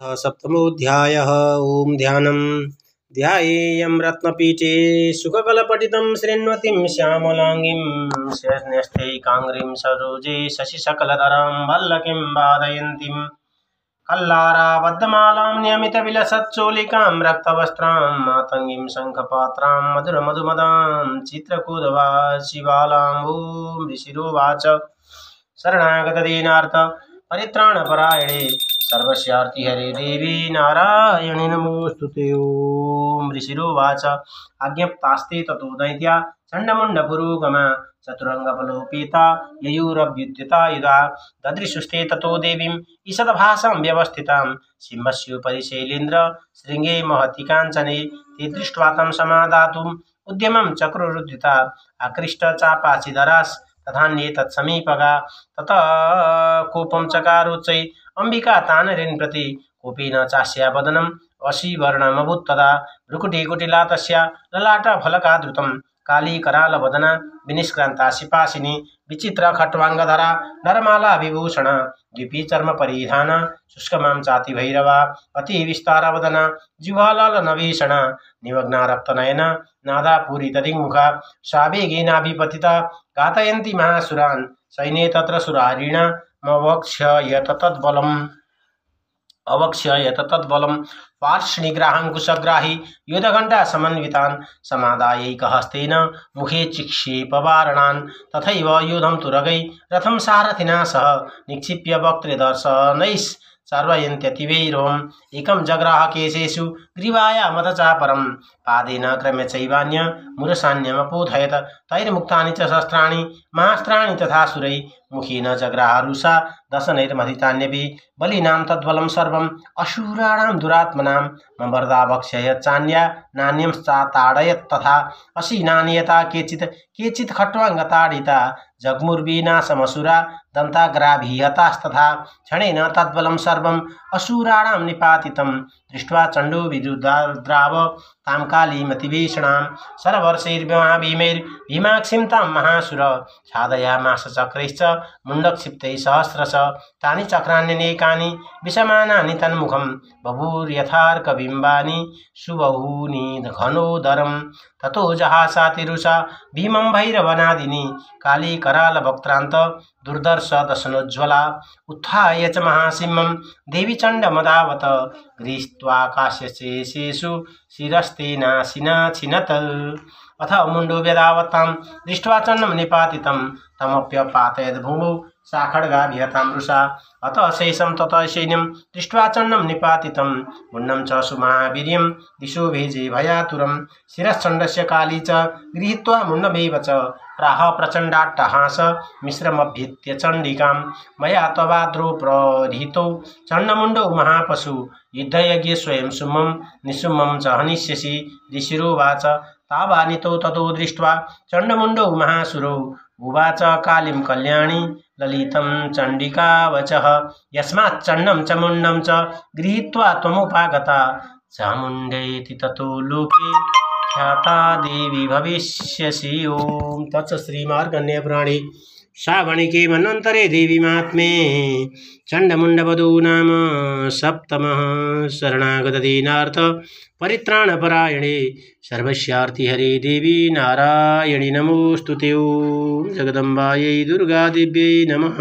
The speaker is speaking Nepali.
सप्तमोऽध्यायः। ॐ ध्यानं ध्यायेयं रत्नपीठे सुखकलपठितं श्रृण्वतीं श्यामलाङ्गीं न्यस्तैकाङ्ग्रीं सरोजे शशिशकलधरां वल्लकीं वादयन्तीं कल्लाराबद्धमालां नियमितविलसच्चोलिकां रक्तवस्त्रां मातङ्गीं शङ्खपात्रां मधुरमधुमदां चित्रकूटवा शिवालां ॐ ऋषिरुवाच शरणागतदीनार्थ परित्राणपरायणे सर्वस्यार्ति हरे देवी नारायणे नमोस्तुते। ॐ ऋषिरुवाच आज्ञप्तास्ते ततो दैत्या चण्डमुण्डपुरोगमा चतुरङ्गबलोपेता ययुरभ्युद्यता युधा ददृशुस्ते ततो देवीं ईषद्भासां व्यवस्थितां सिंहस्योपरि शैलेन्द्र शृङ्गे महति काञ्चने ते दृष्ट्वा तं समादातुम् उद्यमं चक्रुरुद्धिता आकृष्टचापाचिदरास् तथान्ये तत्समीपगा ततः कोपं चकारोच्चै अम्बिका तानरेन् प्रति कोपेन चास्या वदनम् वशीवर्णमभूत् तदा भ्रुकुटिकुटिला तस्या ललाटफलकादृतं काली करालवदना विनिष्क्रान्ता शिपासिनी विचित्र खट्वाङ्गधरा नरमाला विभूषण द्विपी चर्म परिधान शुष्कमां चाति भैरवा अति विस्तारवदना जिह्वालनभीषण निमग्ना रक्तनयना नादा पूरितदिङ्मुखा सावेगेनाभिपतिता घातयन्ति महासुरान् सैन्ये तत्र सुरारीणा अवक्ष्ययत तद्बलं पार्श्वनिग्रहाङ्कुशग्राही युधघण्टा समन्वितान् समादायैकहस्तेन मुखे चिक्षेपवारणान् तथैव युधं तुरगै रथं सारथिना सह निक्षिप्य वक्त्रदर्शनैः सर्वयन्त्यतिवैरोम् एकं जग्राह केशेषु ग्रीवायामतचापरं पादेन क्रम्य चैवान्य मुरसान्यमपोधयत तैर्मुक्तानि च शस्त्राणि महास्त्राणि तथा सुरै मुखेन जग्राहरुषा दशनैर्मथितान्यपि बलिनां तद्बलं सर्वम् अशूराणां दुरात्मनां ममर्दाभक्षयच्चान्या नान्यंश्चाताडयत् तथा अशीनानि यथा केचित् खट्वाङ्गताडिता जग्मुर्विनाशमसुरा दन्ताग्राभिहतास्तथा क्षणेन तद्बलं सर्वम् अशूराणां निपातितं दृष्ट्वा चण्डो विरुद्राव तां कालीमतिभीषणां सरवर्षैर्भीमैर्भीमाक्षीं तां महासुर छादयामास चक्रैश्च मुण्डक्षिप्तैः सहस्रश तानि चक्राण्यनेकानि विषमानानि तन्मुखं बभूर्यथार्कबिम्बानि सुबहूनि घनोदरं ततो जहासातिरुषा भीमं भैरवनादिनी काली करालवक्त्रान्त दुर्दर्श दशनोज्ज्वला उत्थाय च महासिंहं देवी चण्डमदावत गृहीत्वाकाशशेषेषु शिरस्तेनाशिना छिनत् अथ मुण्डो व्यधावतां दृष्ट्वा चण्डं निपातितं तमप्यपातयद् भूमौ सा खड्गाभिहतां रुषा अथ शेषं ततः सैन्यं दृष्ट्वा चण्डं निपातितं मुण्डं च सुमहावीर्यं दिशो भेजे भयातुरं शिरश्चण्डस्य काली च गृहीत्वा मुण्डमेव च प्राह प्रचण्डाट्टहास मिश्रमभ्यित्य चण्डिकां मया त्ववाद्रो प्रहृतो चण्डमुण्डो महापशु युद्धयज्ञे स्वयं सुमं निसुमं च हनिष्यसि ऋषिरुवाच तावानितो ततो दृष्ट्वा चण्डमुण्डो महासुरो उवाच कालीं कल्याणी ललितं चण्डिका वचः यस्माच्चण्डं च मुण्डं च गृहीत्वा त्वमुपागता चामुण्डेति ततो लोके ख्याता देवी भविष्यसि। ओम तत्स श्रीमार्कण्डेयपुराणे श्रावणिके मन्वन्तरे देवीमात्म्ये चण्डमुण्डवधू नाम सप्तमः। शरणागतदीनार्थ परित्राणपरायणे सर्वस्यार्ति हरे देवी नारायणि नमोस्तुते। ओम जगदम्बायै दुर्गादेव्यै नमः।